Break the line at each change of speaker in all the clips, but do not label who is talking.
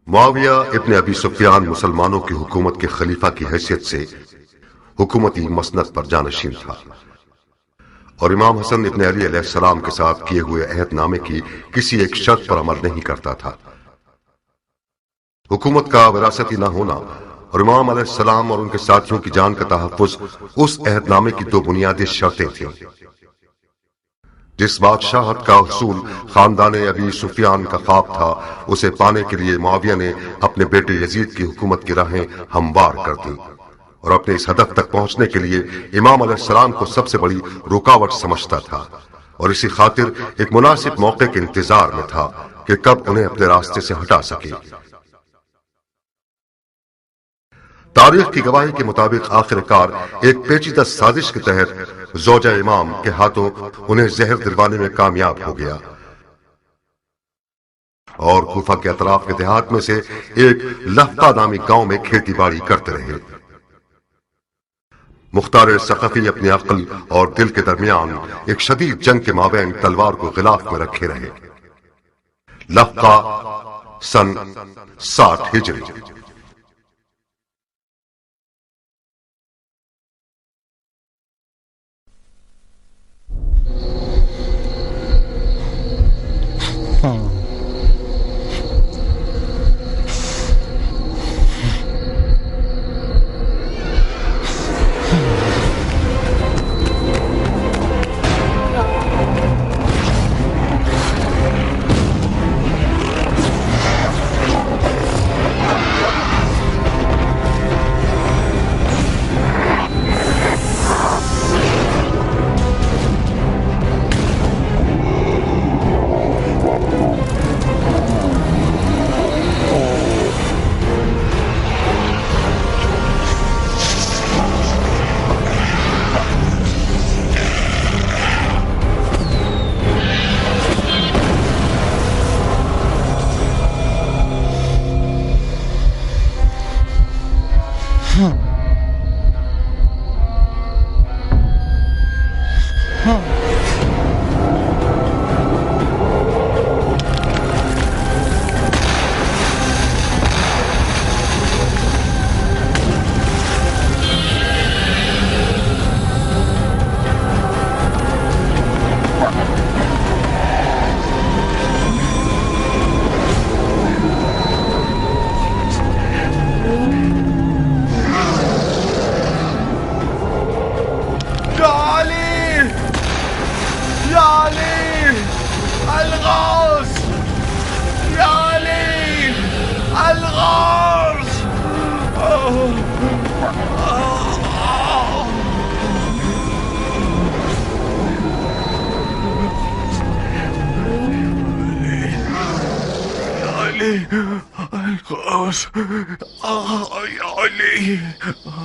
معاویہ ابن ابی سفیان مسلمانوں کی حکومت کے خلیفہ کی حیثیت سے حکومتی مسند پر جانشین تھا اور امام حسن ابن علی علیہ السلام کے ساتھ کیے ہوئے عہد نامے کی کسی ایک شرط پر عمل نہیں کرتا تھا۔ حکومت کا وراثتی نہ ہونا اور امام علیہ السلام اور ان کے ساتھیوں کی جان کا تحفظ اس عہد نامے کی دو بنیادی شرطیں تھیں۔ جس بادشاہت کا حصول خاندان ابی سفیان کا خواب تھا، اسے پانے کے لیے معاویہ نے اپنے بیٹے یزید کی حکومت کی راہیں ہموار کر دیں اور اپنے اس ہدف تک پہنچنے کے لیے امام علیہ السلام کو سب سے بڑی رکاوٹ سمجھتا تھا اور اسی خاطر ایک مناسب موقع کے انتظار میں تھا کہ کب انہیں اپنے راستے سے ہٹا سکے۔ تاریخ کی گواہی کے مطابق آخر کار ایک پیچیدہ سازش کے تحت زوجہ امام کے ہاتھوں انہیں زہر دلوانے میں کامیاب ہو گیا اور کوفہ کے اطراف کے دیہات میں سے ایک لفتہ نامی گاؤں میں کھیتی باڑی کرتے رہے۔ مختار ثقفی اپنی عقل اور دل کے درمیان ایک شدید جنگ کے مابین تلوار کو غلاف میں رکھے رہے۔ لفتہ سن 60 ہجری۔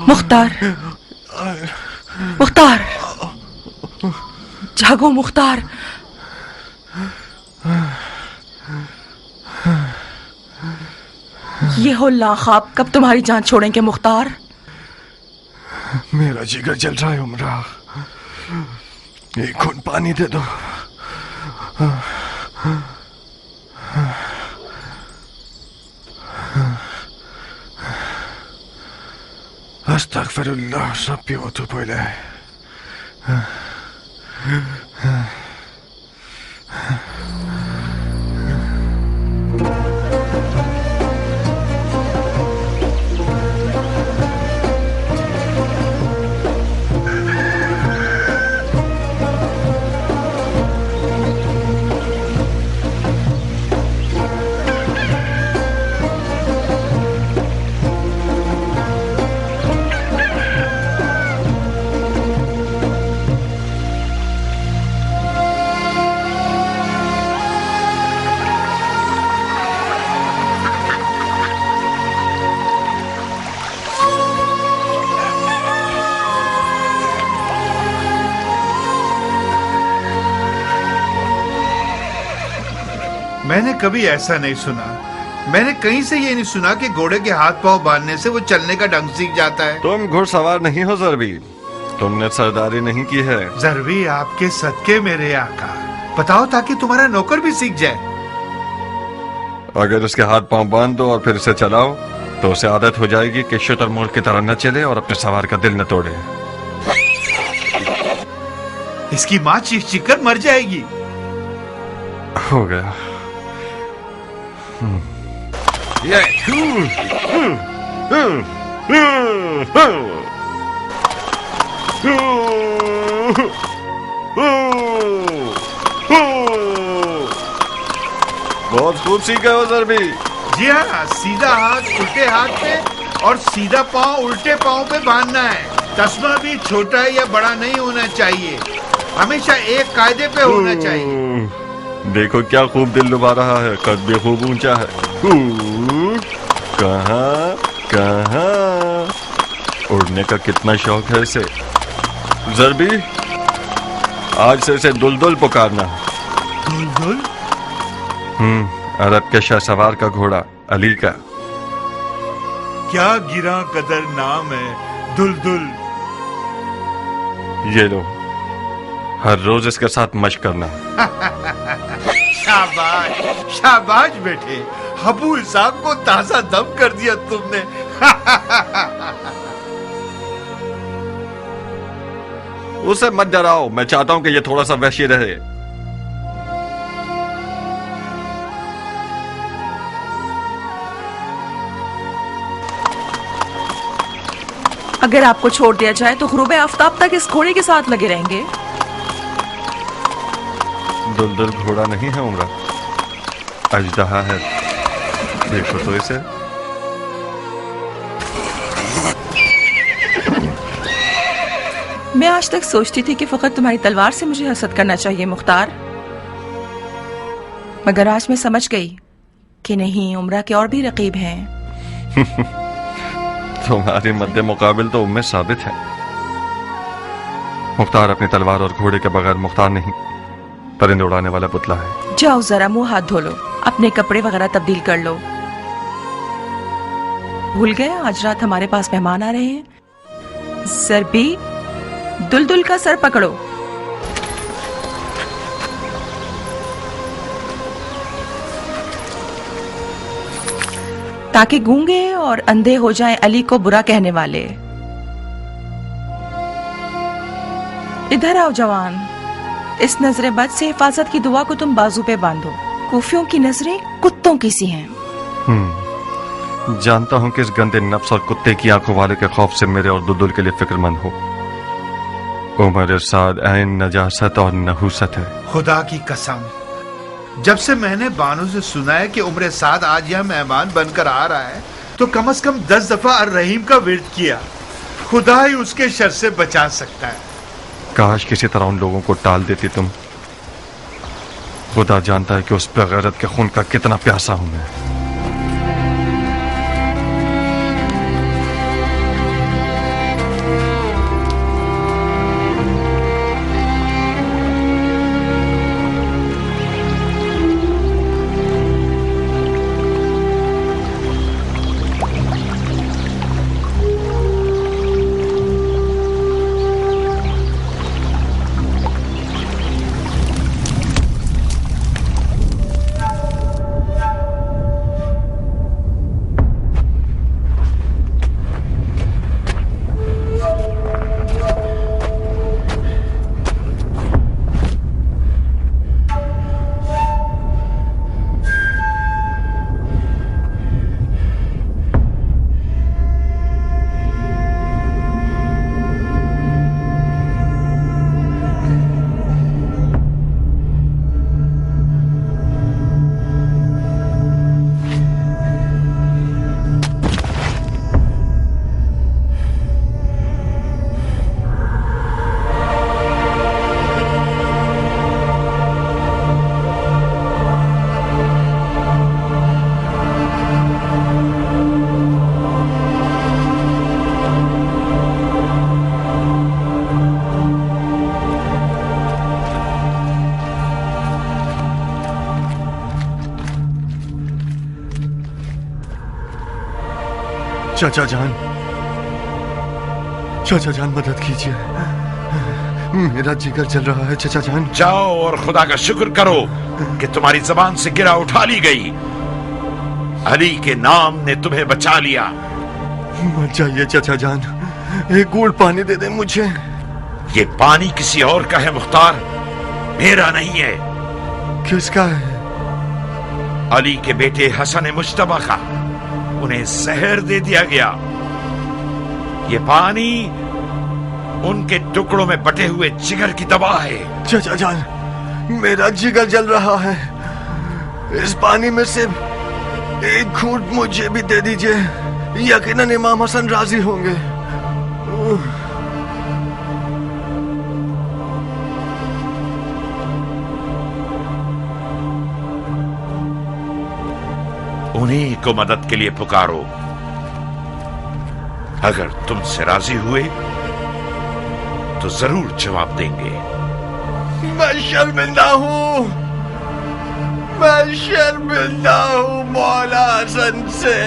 مختار، مختار، جاگو مختار۔ یہ ہو لا خواب کب تمہاری جان چھوڑیں گے مختار؟
میرا جگر جل رہا ہے عمرہ، ایک گھونٹ پانی دے دو۔ استغفر اللہ ربی واتوب الیہ۔
میں نے کبھی ایسا نہیں سنا، میں نے کہیں سے یہ نہیں سنا کہ گھوڑے کے ہاتھ پاؤں باندھنے سے وہ چلنے کا ڈھنگ سیکھ جاتا ہے۔
تم گھڑ سوار نہیں ہو ضربی، تم نے سرداری نہیں کی ہے۔
ضربی آپ کے صدقے میرے آقا، بتاؤ تاکہ تمہارا نوکر بھی سیکھ جائے۔
अगर उसके हाथ पांव बांध दो और फिर इसे चलाओ तो उसे आदत हो जाएगी कि शुतुरमुर्ग की तरह न चले और अपने सवार का दिल न तोड़े।
इसकी माँ चीख चीख कर मर जाएगी।
हो गया। बहुत खूब सीखे हो ज़रबी।
जी हाँ, सीधा हाथ उल्टे हाथ पे और सीधा पाँव उल्टे पाँव पे बांधना है। तस्मा भी छोटा या बड़ा नहीं होना चाहिए, हमेशा एक कायदे पे होना चाहिए।
देखो क्या खूब दिल लुभा रहा है, कद भी खूब ऊंचा है। कहाँ कहाँ उड़ने का कितना शौक है इसे। ज़रबी, आज से इसे दुलदुल पुकारना।
दुलदुल?
अरब के शाहसवार का घोड़ा अली का।
क्या गिरा कदर नाम है दुलदुल।
ये लो, हर रोज इसके साथ मशक करना।
शाबाश शाबाश बेटे, अबू इसाक को ताजा दम कर दिया तुमने।
उसे मत डराओ, मैं चाहता हूं कि ये थोड़ा सा वहशी रहे।
अगर आपको छोड़ दिया जाए तो ग़ुरूब आफ़ताब तक इस घोड़े के साथ लगे रहेंगे।
दुलदुल घोड़ा नहीं है उमरा, अजदहा है। देखो तो इसे।
मैं आज तक सोचती थी कि फकत तुम्हारी तलवार से मुझे हसद करना चाहिए मुख्तार, मगर आज मैं समझ गई कि नहीं, उमरा के और भी रकीब हैं।
तुम्हारे मद्दे मुकाबिल तो उम्मे साबित है। मुख्तार अपनी तलवार और घोड़े के बगैर मुख्तार नहीं, परिंदे उड़ाने वाला पुतला है।
जाओ जरा मुंह हाथ धो लो, अपने कपड़े वगैरह तब्दील कर लो। भूल गए आज रात हमारे पास मेहमान आ रहे हैं। ज़रबी, दुलदुल का सर पकड़ो। ताकि गूंगे और अंधे हो जाएं अली को बुरा कहने वाले। इधर आओ जवान, इस नजरे बद से हिफाजत की दुआ को तुम बाजू पे बांधो। कूफियों की नजरें कुत्तों की सी हैं।
जानता हूं कि इस गंदे नफ्स और कुत्ते की आंखों वाले के खौफ से मेरे और दुलदुल के लिए फिक्रमंद हो। उमर साद ऐन नजासत और नहुसत है।
खुदा की कसम, जब से मैंने बानो से सुना है कि उम्र साद आज यहाँ मेहमान बनकर आ रहा है, तो कम से कम 10 दफा अर रहीम का विर्द किया। खुदा ही उसके शर से बचा सकता है।
काश किसी तरह उन लोगों को टाल देती तुम। खुदा जानता है कि उस बेगैरत के खून का कितना प्यासा हूं मैं। चाचा जान मदद कीजिए, मेरा जिगर जल रहा है। चाचा जान,
जाओ और खुदा का शुक्र करो कि तुम्हारी जबान से गिरा उठा ली गई। अली के नाम ने तुम्हें बचा लिया।
मत जाइए चाचा जान, एक घूंट पानी दे दे मुझे।
ये पानी किसी और का है मुख्तार, मेरा नहीं है।
किसका है?
अली के बेटे हसन मुश्तबा का। उन्हें जहर दे दिया गया। ये पानी उनके टुकड़ों में बटे हुए जिगर की दवा है।
चाचा जान, मेरा जिगर जल रहा है, इस पानी में से एक घूंट मुझे भी दे दीजिए, यकीनन इमाम हसन राजी होंगे।
उन्हीं को मदद के लिए पुकारो। अगर तुमसे राजी हुए तो जरूर जवाब देंगे।
मैं शर्मिंदा हूँ, मैं शर्मिंदा हूँ मौला हसन से।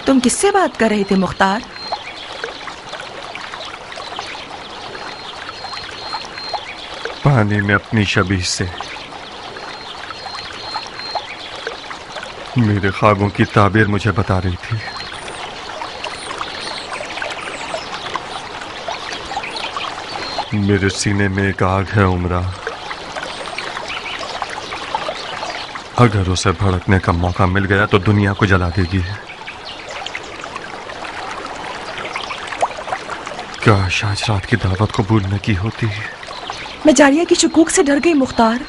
तुम किससे बात कर रहे थे मुख्तार?
पानी में अपनी शबीह से। मेरे ख्वाबों की ताबीर मुझे बता रही थी। मेरे सीने में एक आग है उमरा, अगर उसे भड़कने का मौका मिल गया तो दुनिया को जला देगी। काश आज रात की दावत कबूल न की होती।
मैं जारिया की शुकूक से डर गई मुख्तार।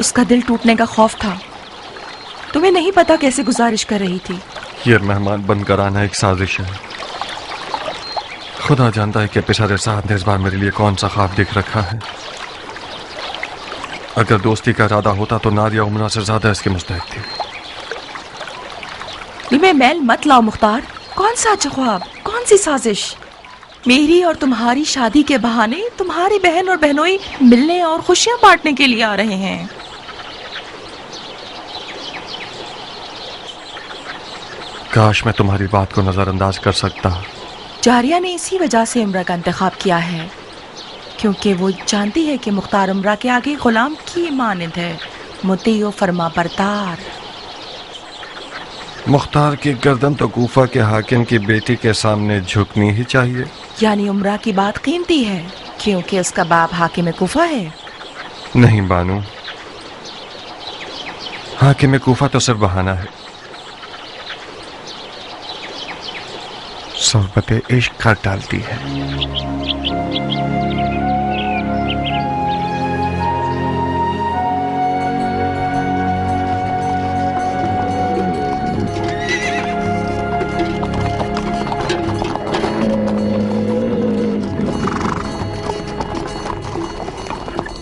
उसका दिल टूटने का खौफ था। तुम्हें नहीं पता कैसे गुजारिश कर रही थी।
ये मेहमान बनकर आना एक साजिश है। खुदा जानता है कि पिछले साथ ने इस बार मेरे लिए कौन सा ख्वाब देख रखा है। अगर दोस्ती का इरादा होता तो नादिया उमरा से ज्यादा इसके मुस्तहिक थी।
दिल में मैल मत लाओ मुख्तार। कौन सा अच्छा ख्वाब, कौन सी साजिश? मेरी और तुम्हारी शादी के बहाने तुम्हारी बहन और बहनोई मिलने और खुशियां बांटने के लिए आ रहे हैं।
काश मैं तुम्हारी बात को नजरअंदाज कर सकता।
जारिया ने इसी वजह से उमरा का इंतखाब किया है, क्योंकि वो जानती है कि मुख्तार उमरा के आगे गुलाम की मानद है, मुती और फरमा बरदार।
मुख्तार की गर्दन तो कूफा के हाकिम की बेटी के सामने झुकनी ही चाहिए।
यानी उमरा की बात कीमती है क्योंकि उसका बाप हाकिम कूफा है।
नहीं बानू, हाकिम कूफा तो सिर्फ बहाना है। सोहबत इश्क कर डालती है।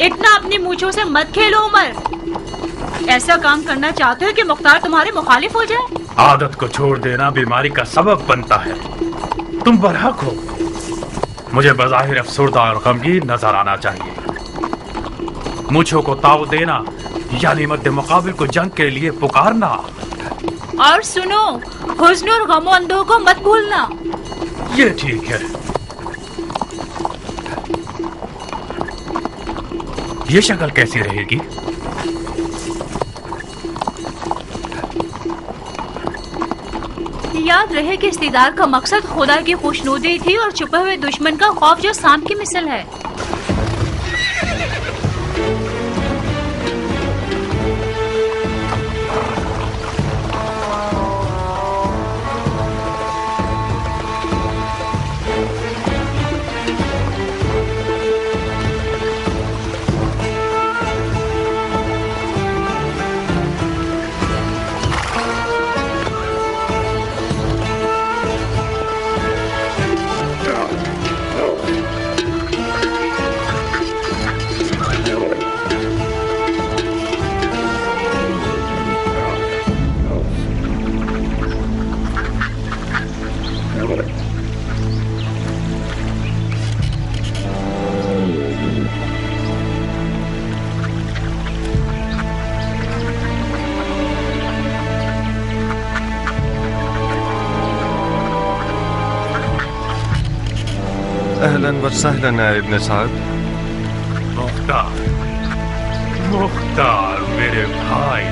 इतना अपनी मूंछों से मत खेलो उमर। ऐसा काम करना चाहते हो कि मुख्तार तुम्हारे मुखालिफ हो जाए?
आदत को छोड़ देना बीमारी का सबब बनता है। तुम बरहक हो। मुझे बज़ाहिर अफसरदा और गमगीन नजर आना चाहिए। मूंछों को ताव देना यानी मद्दे मुकाबिल को जंग के लिए पुकारना।
और सुनो, हुस्न और गमो अंदों को मत भूलना।
ये ठीक है। ये शक्ल कैसी रहेगी?
याद रहे कि इस्तिदार का मकसद खुदा की खुशनुदी थी और छुपे हुए दुश्मन का खौफ जो सांप की मिसल है।
اهلا وسهلا يا ابن سعد.
मुख्तार मेरे भाई.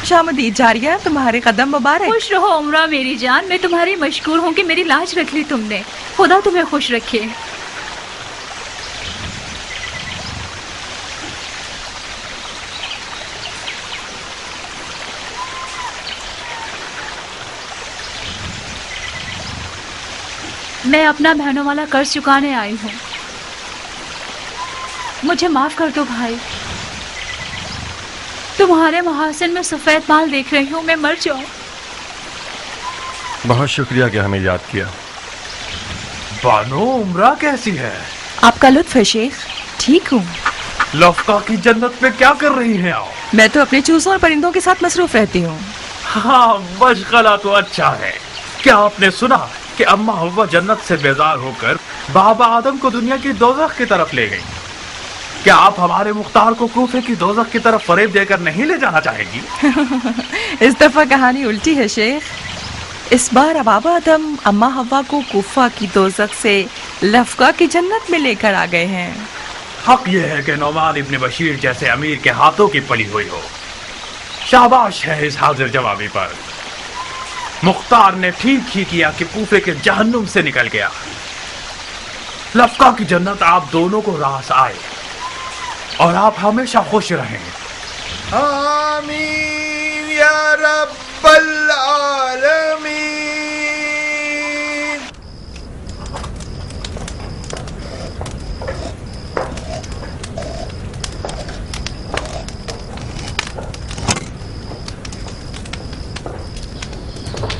खुशामदीद जारिया, तुम्हारे कदम मुबारक.
खुश रहो उमरा मेरी जान. मैं तुम्हारी मशकूर हूँ कि मेरी लाज रख ली तुमने. खुदा तुम्हें खुश रखे. मैं अपना बहनों वाला कर्ज चुकाने आई हूँ. मुझे माफ कर दो भाई. तुम्हारे महासन में सफेद माल देख रही हूँ. मैं मर जाऊं.
बहुत शुक्रिया कि हमें याद किया.
बानो उमरा कैसी है?
आपका लुत्फ है शेख. ठीक हूँ.
लफ्का की जन्नत में क्या कर रही हैं आप?
मैं तो अपने चूजों और परिंदों के साथ मसरूफ रहती हूँ.
हाँ, मशगला तो अच्छा है. क्या आपने सुना कि अम्मा हव्वा जन्नत से बेजार होकर बाबा आदम को दुनिया की दोज़ख की तरफ ले गई? क्या आप हमारे मुख्तार को कूफे की दोज़ख की तरफ फरेब देकर नहीं ले जाना चाहेगी?
इस दफा कहानी उल्टी है शेख. इस बार बाबा आदम अम्मा हव्वा को कूफा की दोज़ख से लफ्का की जन्नत में लेकर आ गए हैं.
हक ये है कि नौमान इब्न बशीर जैसे अमीर के हाथों की पली हुई हो. शाबाश है इस हाजिर जवाबी पर. मुख्तार ने ठीक ही किया कि कूफे के जहन्नुम से निकल गया. लफ्का की जन्नत आप दोनों को रास आए और आप हमेशा खुश रहें.
आमीन या रब्बल आलमीन.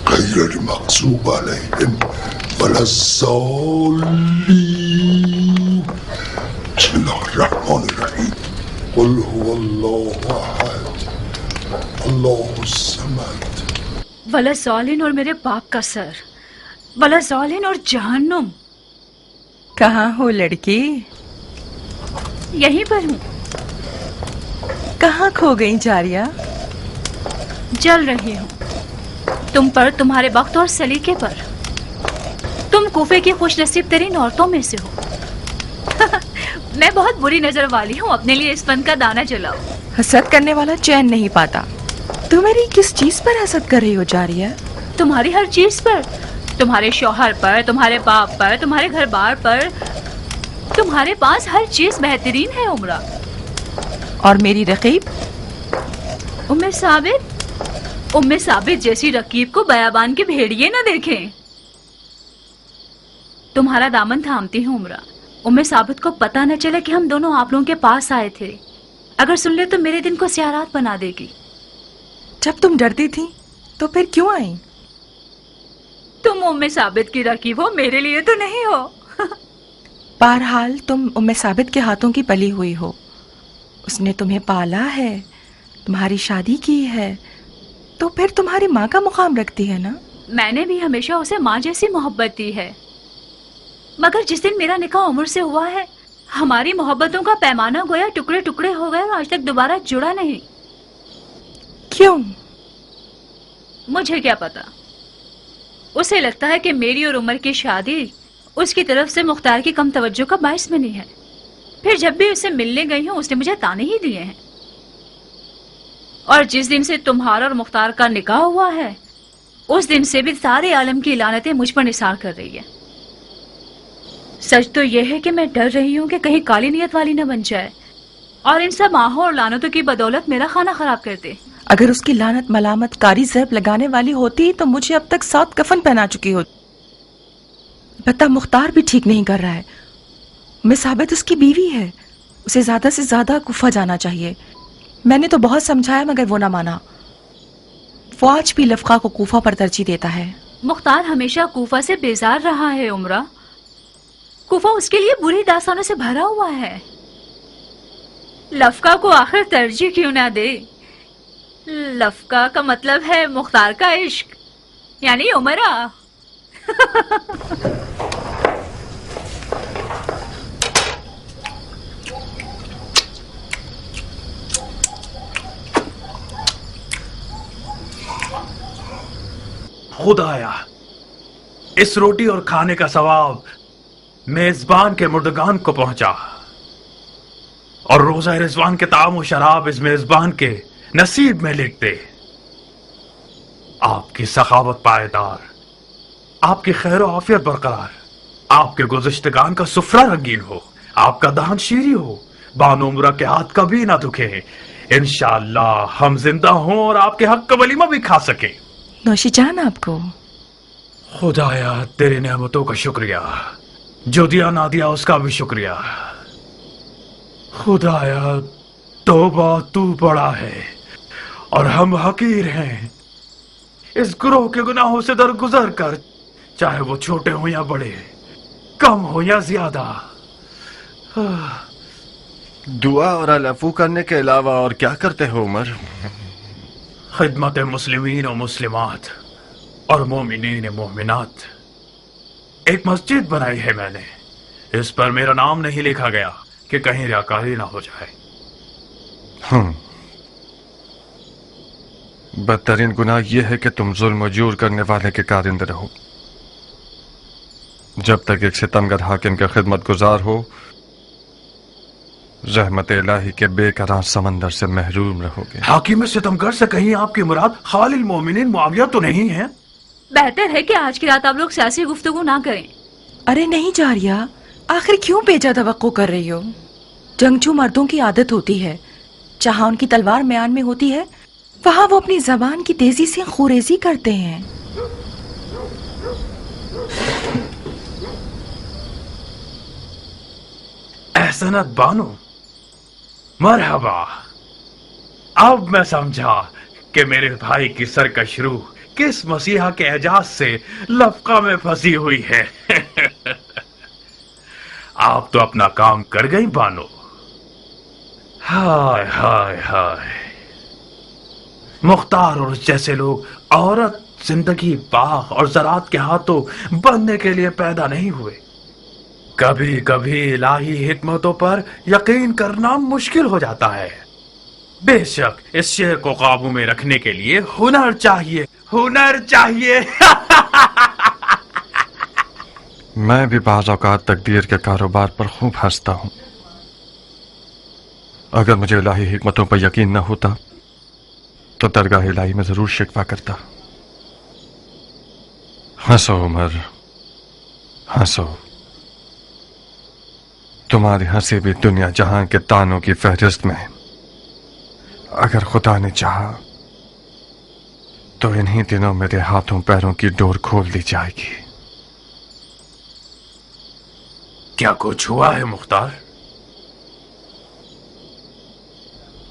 غير المغضوب عليهم ولا الضالين. بسم الله الرحمن الرحيم. قل هو الله احد الله الصمد.
वला ज़ालिन और मेरे बाप का सर. वला ज़ालिन और जहन्नुम.
कहाँ हो लड़की?
यहीं पर हूँ.
कहाँ खो गई जारिया?
जल रही हूँ. तुम पर, तुम्हारे वक्त और सलीके पर. तुम कूफे की खुश नसीब तरीन औरतों में से हो. मैं बहुत बुरी नजर वाली हूँ. अपने लिए इस फन का दाना जलाओ.
हसद करने वाला चैन नहीं पाता. तुम मेरी किस चीज पर हसद कर रही हो जारिया?
तुम्हारी हर चीज पर. तुम्हारे शौहर पर, तुम्हारे बाप पर, तुम्हारे घर बार पर. तुम्हारे पास हर चीज बेहतरीन है उमरा.
और मेरी रकीब?
उम्मे साबित जैसी रकीब को बयाबान के भेड़िए न देखें. तुम्हारा दामन थामती हूँ उमरा. उम्मे साबित को पता न चले कि हम दोनों आप लोगों के पास आए थे. अगर सुन ले तो मेरे दिन को सियारात बना देगी.
जब तुम डरती थी तो फिर क्यों आई?
तुम उम्मे साबित की रकीब हो, मेरे लिए तो नहीं हो.
बहरहाल तुम उम्मे साबित के हाथों की पली हुई हो. उसने तुम्हें पाला है, तुम्हारी शादी की है, तो फिर तुम्हारी माँ का मुकाम रखती है ना?
मैंने भी हमेशा उसे माँ जैसी मोहब्बत दी है. मगर जिस दिन मेरा निकाह उम्र से हुआ है, हमारी मोहब्बतों का पैमाना गोया टुकड़े टुकड़े हो गए और आज तक दोबारा जुड़ा नहीं.
क्यों?
मुझे क्या पता. उसे लगता है कि मेरी और उमर की शादी उसकी तरफ से मुख्तार की कम तवज्जो का बाइस बनी है. फिर जब भी उससे मिलने गई हूँ उसने मुझे ताने ही दिए हैं. और जिस दिन से तुम्हारा और मुख्तार का निकाह हुआ है, उस दिन से भी सारे आलम की लानतें मुझ पर निसार कर रही है. सच तो यह है कि मैं डर रही हूँ कि कहीं काली नियत वाली न बन जाए और इन सब आहों और लानतों की बदौलत मेरा खाना खराब कर दे.
अगर उसकी लानत मलामत कारी ज़र्ब लगाने वाली होती तो मुझे अब तक 7 कफन पहना चुकी होती. बता, मुख्तार भी ठीक नहीं कर रहा है. मैं साबित उसकी बीवी है. उसे ज्यादा से ज्यादा कुफा जाना चाहिए. मैंने तो बहुत समझाया मगर वो ना माना. वो आज भी लफ्का को कूफा पर तरजीह देता है.
मुख्तार हमेशा कूफा से बेजार रहा है उमरा. कूफा उसके लिए बुरी दास्तानों से भरा हुआ है. लफ्का को आखिर तरजीह क्यों ना दे? लफका का मतलब है मुख्तार का इश्क, यानी उमरा।
खुदाया, इस रोटी और खाने का सवाब मेजबान के मुर्दगान को पहुंचा और रोजा रिजवान के ताम और शराब इस मेजबान के नसीब में लिख दे। आपकी सखावत पायदार, आपकी खैर आफियत बरकरार, आपके गुज़िश्तगान का सुफ्रा रंगीन हो, आपका दान शीरी हो, बानो उमरा के हाथ कभी ना दुखे। इंशाअल्लाह हम जिंदा हों और आपके हक का वलीमा भी खा सके।
नौशी जान आपको।
खुदाया, तेरी नेमतों का शुक्रिया, जो दिया ना दिया उसका भी शुक्रिया। खुदाया, तौबा तू बड़ा है और हम हकीर हैं। इस गुरोह के गुनाहों से दरगुजर कर, चाहे वो छोटे हो या बड़े, कम हो या ज्यादा।
दुआ और अलफू करने के अलावा और क्या करते हो उमर?
खिदमत मुस्लिमीन और मुस्लिमात और मोमिनीन मोमिनात। एक मस्जिद बनाई है मैंने, इस पर मेरा नाम नहीं लिखा गया कि कहीं रियाकारी ना हो जाए।
बदतरीन गुनाह यह है कि तुम जुल्म जूर करने वाले के कारिंदे रहो। जब तक एक सितमगर हाकिम के खिदमत गुजार हो, रहमत इलाही के बेकरार समंदर से महरूम रहोगे।
हाकिम सितमगर से कहीं आपकी मुराद खालिल मोमिनीन मुआविया तो नहीं है?
बेहतर है कि आज की रात आप लोग सियासी गुफ्तगू ना करें।
अरे नहीं जारिया, आखिर क्यों बेजा तवक्को कर रही हो? जंगजू मर्दों की आदत होती है, जहाँ उनकी तलवार म्यान में होती है वहाँ वो अपनी जबान की तेजी से खुरेजी करते हैं।
एहसनत बानो, मरहबा। अब मैं समझा कि मेरे भाई की सरकश रूह किस मसीहा के एजाज से लफका में फंसी हुई है। आप तो अपना काम कर गई बानो। हाय हाय हाय, मुख्तार और उस जैसे लोग औरत, जिंदगी, बाग और ज़रात के हाथों बनने के लिए पैदा नहीं हुए। कभी कभी इलाही हिकमतों पर यकीन करना मुश्किल हो जाता है। बेशक इस शेर को काबू में रखने के लिए हुनर चाहिए, हुनर चाहिए।
मैं भी बाज़ औक़ात तकदीर के कारोबार पर खूब हंसता हूँ। अगर मुझे इलाही हिकमतों पर यकीन न होता तो दरगाह इलाही में जरूर शिकवा करता। हंसो उमर, हंसो। तुम्हारी हंसी भी दुनिया जहां के तानों की फहरिस्त में है। अगर खुदा ने चाहा तो इन्हीं दिनों मेरे हाथों पैरों की डोर खोल दी जाएगी।
क्या कुछ हुआ है मुख्तार?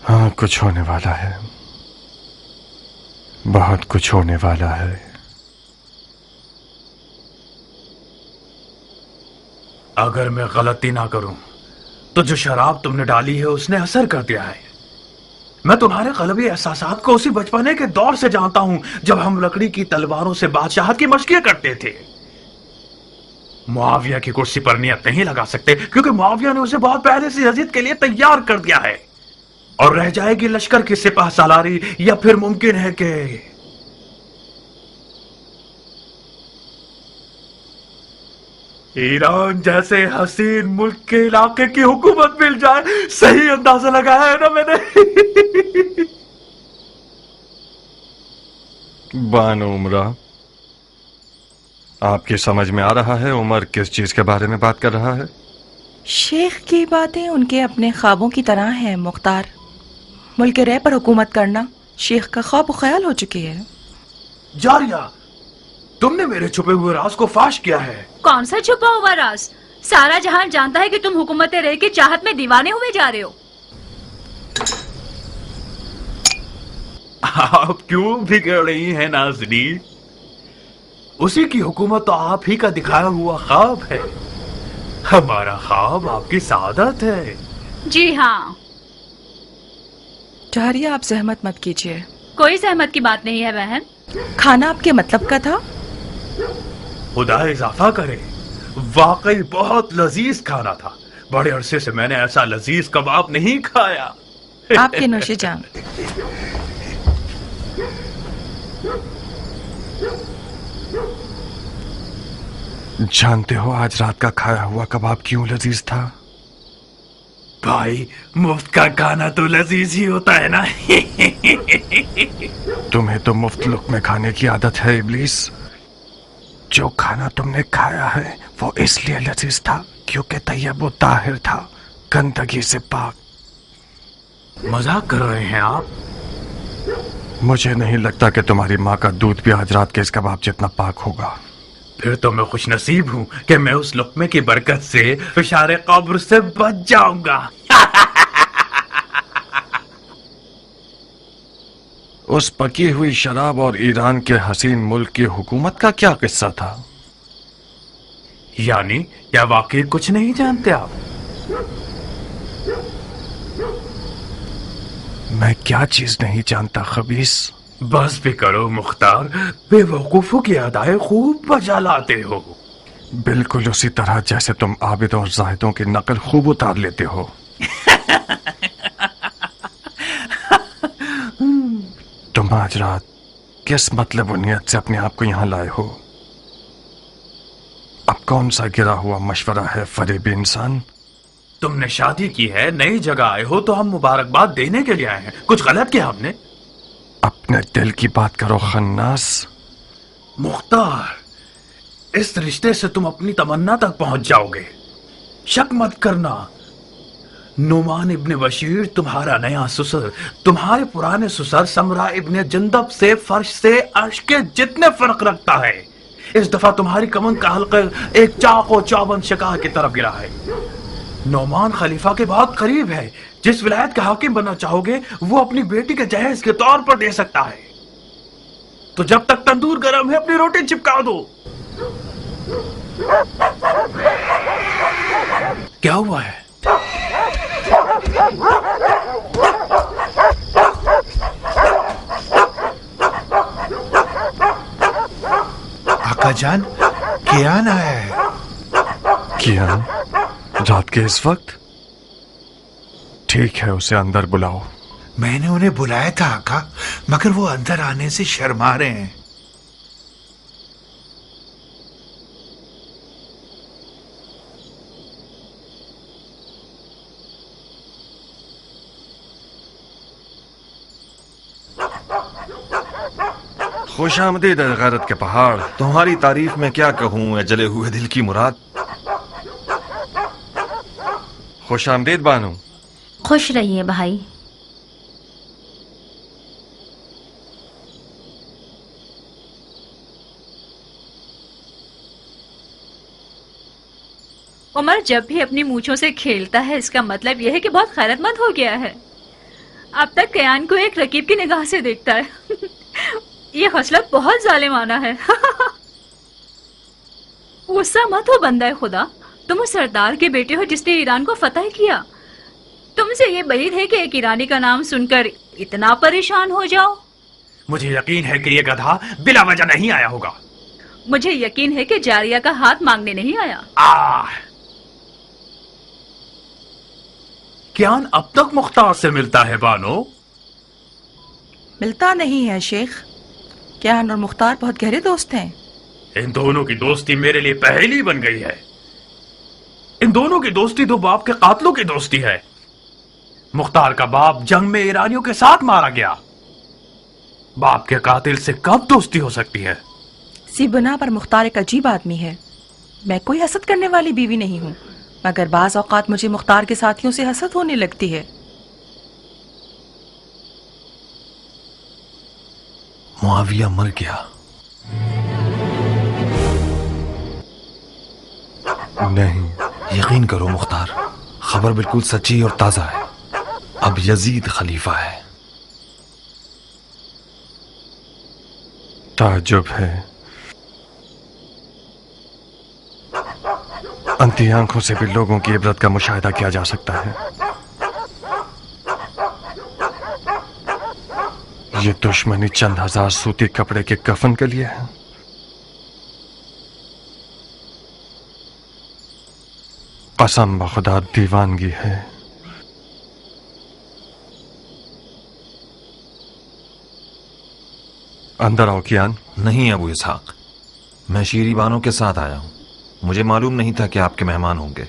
हाँ, कुछ होने वाला है, बहुत कुछ होने वाला है।
अगर मैं गलती ना करूं तो जो शराब तुमने डाली है उसने असर कर दिया है। मैं तुम्हारे क़ल्बी एहसासात को उसी बचपने के दौर से जानता हूं जब हम लकड़ी की तलवारों से बादशाहत की मशक़ें करते थे। मुआविया की कुर्सी पर नियत नहीं लगा सकते क्योंकि मुआविया ने उसे बहुत पहले से यजीद के लिए तैयार कर दिया है और रह जाएगी लश्कर की सिपाह सालारी, या फिर मुमकिन है कि ईरान जैसे हसीन मुल्क के इलाके की हुकूमत मिल जाए। सही अंदाजा लगाया है ना मैंने?
बानो उमरा, आपकी समझ में आ रहा है उमर किस चीज के बारे में बात कर रहा है?
शेख की बातें उनके अपने ख्वाबों की तरह हैं मुख्तार। मुल्क रे पर हुकूमत करना शेख का ख्वाब ख्याल हो चुकी है।
जारिया, तुमने मेरे छुपे हुए राज को फाश किया है।
कौन सा छुपा हुआ राज? सारा जहान जानता है कि तुम हुकूमत रे की चाहत में दीवाने हुए जा रहे हो।
आप क्यों बिगड़ रही हैं नाज़नी? उसी की हुकूमत तो आप ही का दिखाया हुआ ख्वाब है। हमारा ख्वाब आपकी सादत है।
जी हाँ।
जारिया, आप जहमत मत कीजिए।
कोई सहमत की बात नहीं है बहन।
खाना आपके मतलब का था?
खुदा इजाफा करे, वाकई बहुत लजीज खाना था। बड़े अरसे से मैंने ऐसा लजीज कबाब नहीं खाया।
आपके नौशे जान।
जानते हो आज रात का खाया हुआ कबाब क्यों लजीज था?
भाई, मुफ्त का खाना तो लजीज ही होता है ना।
तुम्हें तो मुफ्त लुक़्मे खाने की आदत है इब्लीस। जो खाना तुमने खाया है वो इसलिए लजीज था क्योंकि तैयब व ताहिर था, गंदगी से पाक।
मजाक कर रहे हैं आप?
मुझे नहीं लगता कि तुम्हारी माँ का दूध भी आज रात के इस कबाब जितना पाक होगा।
फिर तो मैं खुश नसीब हूँ कि मैं उस लुक़्मे की बरकत से फिशारे कब्र से बच जाऊंगा।
उस पकी हुई शराब और ईरान के हसीन मुल्क की हुकूमत का क्या किस्सा था?
यानी क्या वाकई कुछ नहीं जानते आप?
मैं क्या चीज नहीं जानता खबीस?
बस भी करो मुख्तार, बेवकूफों की अदाएं खूब बजा लाते हो।
बिल्कुल उसी तरह जैसे तुम आबिद और जाहिदों की नकल खूब उतार लेते हो। तुम आज रात किस मतलब और नियत से अपने आप को यहाँ लाए हो? अब कौन सा गिरा हुआ मशवरा है फरेबी इंसान?
तुमने शादी की है, नई जगह आए हो, तो हम मुबारकबाद देने के लिए आए हैं। कुछ गलत किया हमने?
अपने दिल की बात करो खन्नास।
मुख्तार, इस रिश्ते से तुम अपनी तमन्ना तक पहुंच जाओगे। शक मत करना, नुमान इब्ने बशीर तुम्हारा नया ससुर तुम्हारे पुराने ससुर समरा इब्ने जंदब से फर्श से अर्श के जितने फर्क रखता है। इस दफा तुम्हारी कमन का हल्का एक चाको चौबंद शिकार की तरफ गिरा है। नौमान खलीफा के बहुत करीब है। जिस विलायत का हाकिम बनना चाहोगे वो अपनी बेटी के जहेज के तौर पर दे सकता है। तो जब तक तंदूर गर्म है अपनी रोटी चिपका दो। क्या हुआ है?
आका जान, कियान आया है।
कियान? रात के इस वक्त? ठीक है, उसे अंदर बुलाओ।
मैंने उन्हें बुलाया था आका, मगर वो अंदर आने से शर्मा रहे हैं।
खुश आमदीद गैरत के पहाड़।
तुम्हारी तारीफ में क्या कहूँ ए जले हुए दिल की मुराद।
खुश आमदीद बानू।
खुश रहिए भाई।
उमर जब भी अपनी मूंछों से खेलता है इसका मतलब यह है कि बहुत खैरतमंद हो गया है। अब तक कयान को एक रकीब की निगाह से देखता है। ये खसलत बहुत जालिमाना है। गुस्सा मत हो बंदा खुदा, तुम उस सरदार के बेटे हो जिसने ईरान को फतह किया। तुमसे ये बईद है कि एक ईरानी का नाम सुनकर इतना परेशान हो जाओ।
मुझे यकीन है कि ये गधा बिला वजह नहीं आया होगा।
मुझे यकीन है कि जारिया का हाथ मांगने नहीं आया।
कियान अब तक मुख्तार से मिलता है बानो?
मिलता नहीं है शेख। कियान और मुख्तार बहुत गहरे दोस्त हैं।
इन दोनों की दोस्ती मेरे लिए पहेली बन गई है। इन दोनों की दोस्ती दो बाप के कातलों की दोस्ती है। मुख्तार का बाप जंग में ईरानियों के साथ मारा गया। बाप के कातिल से कब दोस्ती हो सकती है?
सी बुना पर मुख्तार एक अजीब आदमी है। मैं कोई हसद करने वाली बीवी नहीं हूँ, मगर बाज औकात मुझे मुख्तार के साथियों से हसद होने लगती है।
मुआविया मर गया।
नहीं,
यकीन करो मुख्तार, खबर बिल्कुल सच्ची और ताजा है। अब यजीद खलीफा है।
ताज्जुब है। अंधी आंखों से भी लोगों की इबरत का मुशाहिदा किया जा सकता है। ये दुश्मनी चंद हजार सूती कपड़े के कफन के लिए है। कसम बखुदा दीवानगी है। अंदर आओ कियान।
नहीं अबू इसहाक, मैं शीरी बानो के साथ आया हूं। मुझे मालूम नहीं था कि आपके मेहमान होंगे।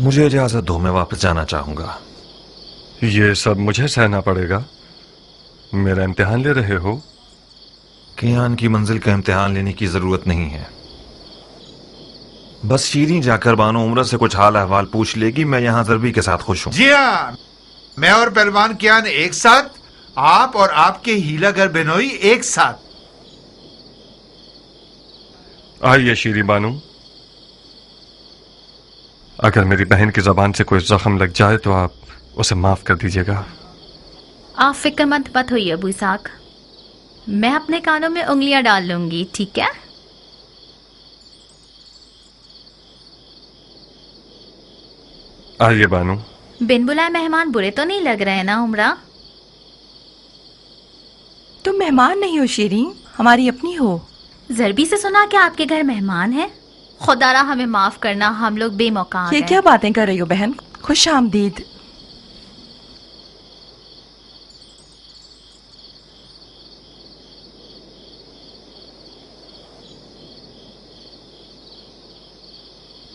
मुझे इजाजत दो, मैं वापस जाना चाहूंगा।
ये सब मुझे सहना पड़ेगा? मेरा इम्तिहान ले रहे हो?
कियान की मंजिल का इम्तिहान लेने की जरूरत नहीं है। बस शीरी जाकर बानो उम्र से कुछ हाल अहवाल पूछ लेगी। मैं यहाँ जरबी के साथ खुश हूँ।
जी हाँ, मैं और पहलवान कियान एक साथ, आप और आपके हीलागर बेनोई एक साथ।
आइए शीरी बानू, अगर मेरी बहन की जबान से कोई जख्म लग जाए तो आप उसे माफ कर दीजिएगा।
आप फिक्रमंद मत होइए अबू इसहाक, मैं अपने कानों में उंगलियां डाल लूंगी, ठीक है?
आइए बानू।
बिन बुलाए मेहमान बुरे तो नहीं लग रहे ना उमरा?
तुम मेहमान नहीं हो शीरी, हमारी अपनी हो।
जरबी से सुना कि आपके घर मेहमान है। खुदारा हमें माफ करना, हम लोग बेमौका आ
ये
गए।
क्या बातें कर रही हो बहन? खुश आमदीद।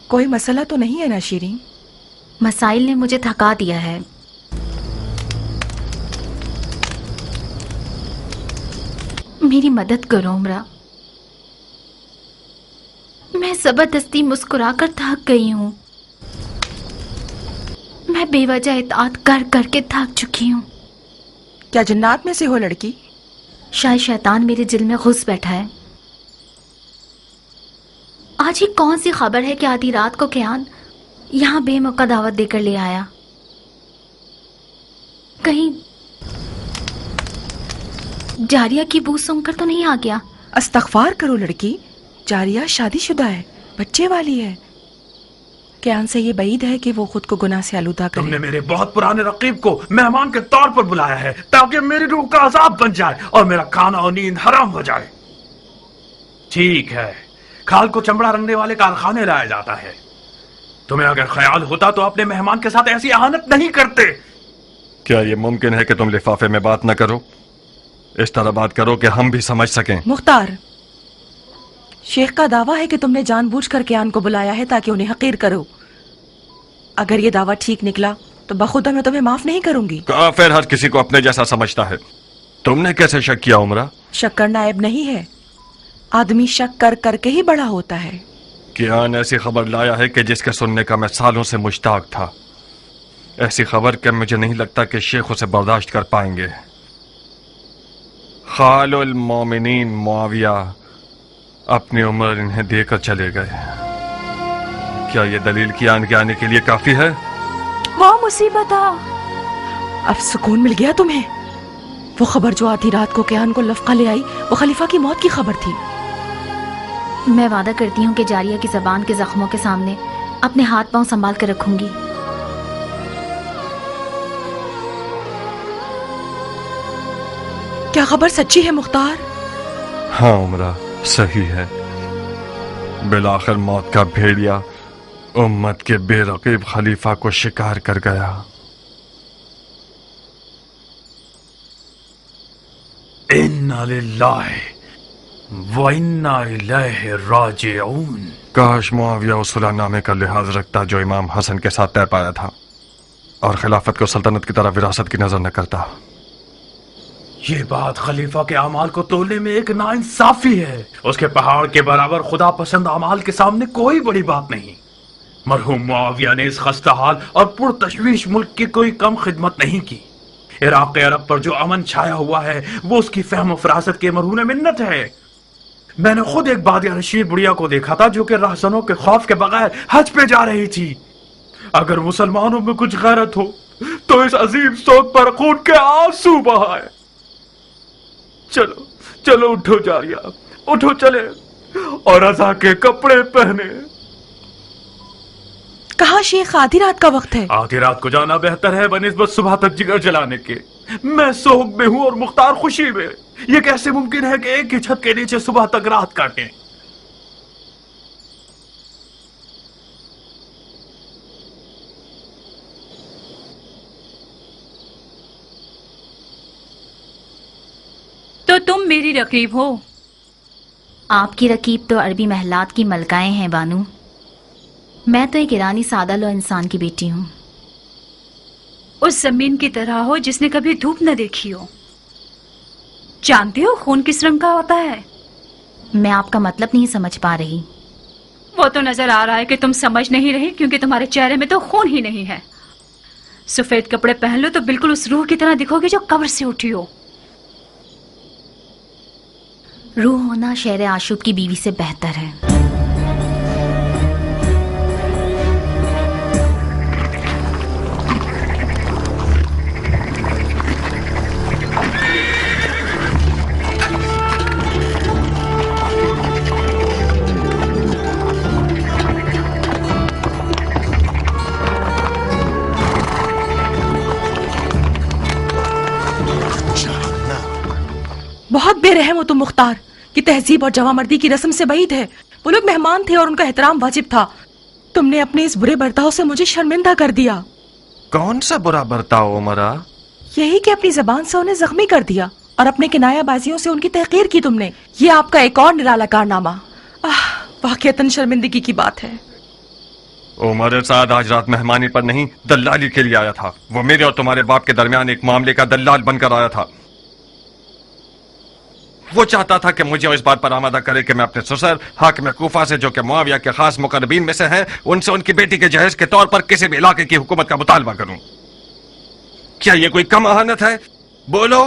कोई मसला तो नहीं है ना शीरी?
मसाइल ने मुझे थका दिया है। मेरी मदद करो उमरा, मैं जबरदस्ती मुस्कुराकर थक गई हूँ। मैं बेवजह इताअत कर करके थक चुकी हूँ।
क्या जन्नात में से हो लड़की?
शायद शैतान मेरे दिल में घुस बैठा है। आज ही कौन सी खबर है कि आधी रात को कियान यहाँ बेमौका दावत देकर ले आया? कहीं जारिया की बू सुनकर तो नहीं आ गया?
अस्तगफार करो लड़की, जारिया शादीशुदा है, बच्चे वाली है। कियान से ये बईद है कि वो खुद को गुनाह से आलूदा करे।
तुमने मेरे बहुत पुराने रकीब को मेहमान के तौर पर बुलाया है ताकि मेरी रूह का अजाब बन जाए और मेरा खाना और नींद हराम हो जाए। ठीक है, खाल को चमड़ा रंगने वाले कारखाने लाया जाता है। तुम्हें अगर ख्याल होता तो अपने मेहमान के साथ ऐसी अहानत नहीं करते।
क्या ये मुमकिन है कि तुम लिफाफे में बात न करो? इस तरह बात करो कि हम भी समझ सकें।
मुख्तार, शेख का दावा है कि तुमने जानबूझकर कियान को बुलाया है ताकि उन्हें हकीर करो। अगर ये दावा ठीक निकला तो बखुदा मैं तुम्हें माफ नहीं करूंगी।
काफिर हर किसी को अपने जैसा समझता है। तुमने कैसे शक किया उमरा?
शक करना ऐब नहीं है, आदमी शक कर करके ही बड़ा होता है।
कियान ऐसी खबर लाया है कि जिसके सुनने का मैं सालों से मुश्ताक था। ऐसी खबर कि मुझे नहीं लगता कि शेख उसे बर्दाश्त कर पाएंगे। खालुल मोमिनीन मुआविया अपनी उम्र इन्हें देकर चले गए। क्या ये दलील कियान के आने के लिए काफी है?
वाह मुसीबत! अब सुकून मिल गया तुम्हें। वो खबर जो आधी रात को कियान को लफका ले आई, वो खलीफा की मौत की खबर थी।
मैं वादा करती हूँ कि जारिया की जबान के जख्मों के सामने अपने हाथ पांव संभाल कर रखूंगी।
क्या खबर सच्ची है मुख्तार?
हाँ उमरा, सही है। बिलाखिर मौत का भेड़िया उम्मत के बेरकीब खलीफा को शिकार कर गया।
इन्ना लिल्लाहि व इन्ना इलैहि राजिऊन।
काश मुआविया उस सुलहनामे का लिहाज रखता जो इमाम हसन के साथ तय पाया था और खिलाफत को सल्तनत की तरह विरासत की नजर न करता।
ये बात खलीफा के अमाल को तोलने में एक नाइंसाफी है। उसके पहाड़ के बराबर खुदा पसंद अमाल के सामने कोई बड़ी बात नहीं। मरहूम मुआविया ने इस खस्ता हाल और पुरतशवीश मुल्क की कोई कम खिदमत नहीं की। इराक अरब पर जो अमन छाया हुआ है वो उसकी फहम फरासत के मरहून मिन्नत है। मैंने खुद एक बादिया रशीद बुढ़िया को देखा था जो कि रहसनों के खौफ के बगैर हज पे जा रही थी। अगर मुसलमानों में कुछ गैरत हो तो इस अजीम सोच पर खून के आंसू बहाए। चलो चलो उठो जारिया, उठो चले और रज़ा के कपड़े पहने।
कहा शेख, आधी रात का वक्त है।
आधी रात को जाना बेहतर है बनिस्बत सुबह तक जिगर जलाने के। मैं सोग में हूं और मुख्तार खुशी में। ये कैसे मुमकिन है कि एक ही छत के नीचे सुबह तक रात काटें?
तो तुम मेरी रकीब हो?
आपकी रकीब तो अरबी महलात की मलकाएं हैं बानू। मैं तो एक ईरानी सादा लो इंसान की बेटी हूँ।
उस जमीन की तरह हो जिसने कभी धूप न देखी हो। जानते हो खून किस रंग का होता है?
मैं आपका मतलब नहीं समझ पा रही।
वो तो नजर आ रहा है कि तुम समझ नहीं रही, क्योंकि तुम्हारे चेहरे में तो खून ही नहीं है। सफेद कपड़े पहन लो तो बिल्कुल उस रूह की तरह दिखोगे जो कब्र से उठी हो।
रूह होना शेर आशूब की बीवी से बेहतर है।
बहुत बेरहम हो तुम मुख्तार, कि तहजीब और जवामर्दी की रस्म से बईद है। वो लोग मेहमान थे और उनका एहतराम वाजिब था। तुमने अपने इस बुरे बर्ताव से मुझे शर्मिंदा कर दिया।
कौन सा बुरा बर्ताव उमरा?
यही कि अपनी जबान से उन्हें जख्मी कर दिया और अपने किनायाबाजियों से उनकी तहकीर की तुमने। ये आपका एक और निराला कारनामा। वाकईतन शर्मिंदगी की बात है।
उमर साद आज रात मेहमानी पर नहीं, दल्लाली के लिए आया था। वो मेरे और तुम्हारे बाप के दरमियान एक मामले का दल्लाल बनकर आया था। वो चाहता था कि मुझे इस बात पर आमादा करे कि मैं अपने ससुर हाकिम कूफा से, जो कि मुआविया के खास मुकर्रबीन में से हैं, उनसे उनकी बेटी के जहेज के तौर पर किसी भी इलाके की हुकूमत का मुतालबा करूं। क्या ये कोई कम अहानत है? बोलो,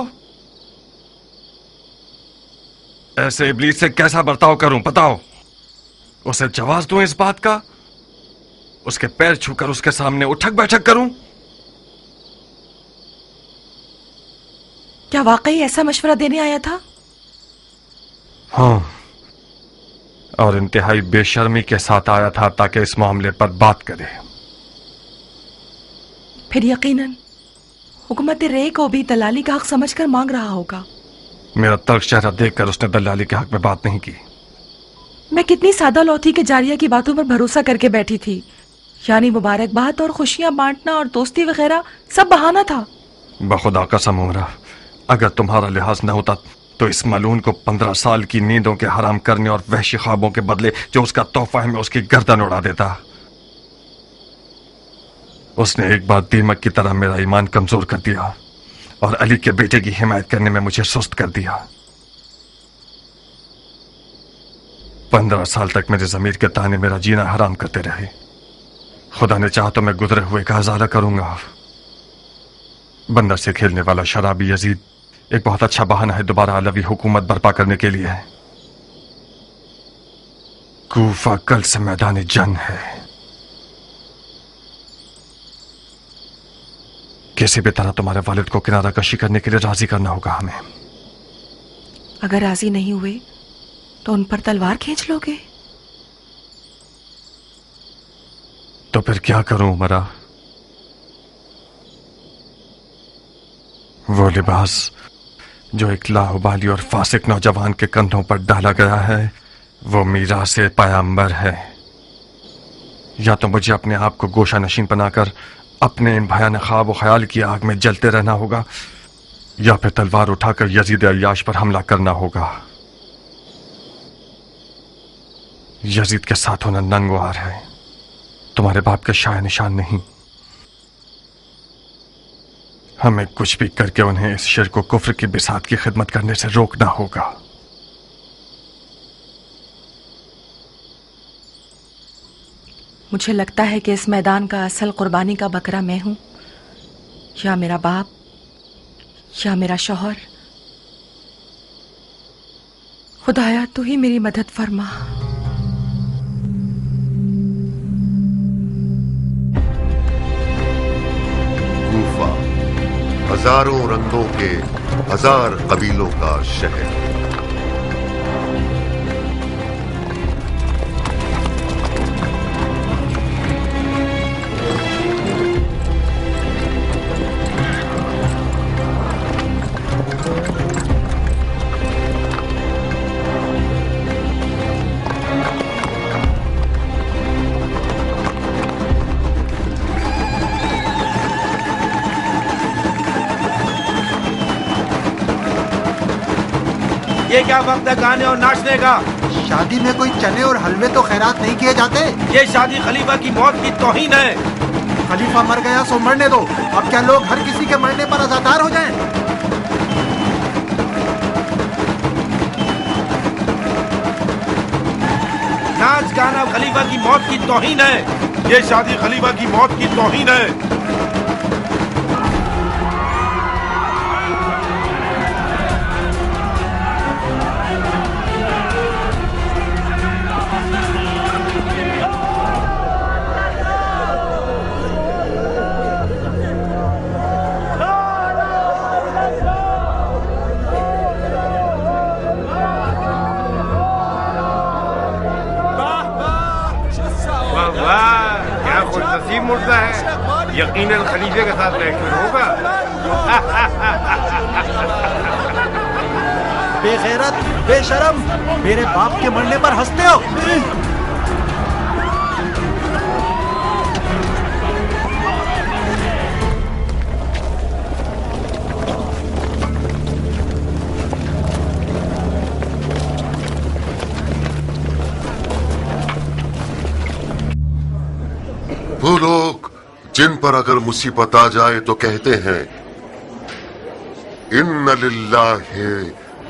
ऐसे इब्लीस से कैसा बर्ताव करूं? बताओ। उसे जवाब दूं इस बात का? उसके पैर छूकर उसके सामने उठक बैठक करूं?
क्या वाकई ऐसा मशवरा देने आया था?
हाँ, और इंतहाई बेशर्मी के साथ आया था ताकि इस मामले पर बात करे।
फिर यकीनन हुकूमत रे को भी दलाली का हक समझकर मांग रहा होगा।
मेरा तल्ख चेहरा देखकर उसने दलाली के हक में बात नहीं की।
मैं कितनी सादा लौथी के जारिया की बातों पर भरोसा करके बैठी थी। यानी मुबारकबाद और खुशियां बांटना और दोस्ती वगैरह सब बहाना था।
बखुदा कसम उमरा, अगर तुम्हारा लिहाज न होता तो इस मलून को 15 साल की नींदों के हराम करने और वहशी ख्वाबों के बदले जो उसका तोहफा है, मैं उसकी गर्दन उड़ा देता। उसने एक बार दीमक की तरह मेरा ईमान कमजोर कर दिया और अली के बेटे की हिमायत करने में मुझे सुस्त कर दिया। 15 साल तक मेरे ज़मीर के ताने मेरा जीना हराम करते रहे। खुदा ने चाहा तो मैं गुजरे हुए का हज़ारा करूंगा। बंदर से खेलने वाला शराबी यजीद एक बहुत अच्छा बहाना है दोबारा अलवी हुकूमत बर्पा करने के लिए। कूफा कल से मैदान जंग है। किसी भी तरह तुम्हारे वालिद को किनारा कशी करने के लिए राजी करना होगा हमें।
अगर राजी नहीं हुए तो उन पर तलवार खींच लोगे?
तो फिर क्या करूं उमरा? वो लिबास जो एक लाहुबाली और फासिक नौजवान के कंधों पर डाला गया है, वो मीरास पैगंबर है। या तो मुझे अपने आप को गोशा नशीन बनाकर अपने इन भयानक ख्वाब और ख्याल की आग में जलते रहना होगा, या फिर तलवार उठाकर यजीद अय्याश पर हमला करना होगा। यजीद के साथ होना नंगवार है, तुम्हारे बाप के शाय निशान नहीं। हमें कुछ भी करके उन्हें इस शिर्क को कुफ्र की बिसात की खिदमत करने से रोकना होगा।
मुझे लगता है कि इस मैदान का असल कुर्बानी का बकरा मैं हूं, या मेरा बाप, या मेरा शौहर। खुदाया तू ही मेरी मदद फरमा।
कूफा हजारों रंगों के हजार कबीलों का शहर।
یہ کیا وقت ہے گانے اور ناچنے کا؟
شادی میں کوئی چنے اور حلوے تو خیرات نہیں کیے جاتے؟
یہ شادی خلیفہ کی موت کی توہین ہے۔
خلیفہ مر گیا سو مرنے دو، اب کیا لوگ ہر کسی کے مرنے پر عزادار ہو جائیں؟
ناچ گانا خلیفہ کی موت کی توہین ہے۔ یہ شادی خلیفہ کی موت کی توہین ہے۔
مردہ ہے، یقیناً خلیفے کے ساتھ محفوظ ہوگا۔
بے غیرت، بے شرم، میرے باپ کے مرنے پر ہنستے ہو؟
وہ لوگ جن پر اگر مصیبت آ جائے تو کہتے ہیں ان للہ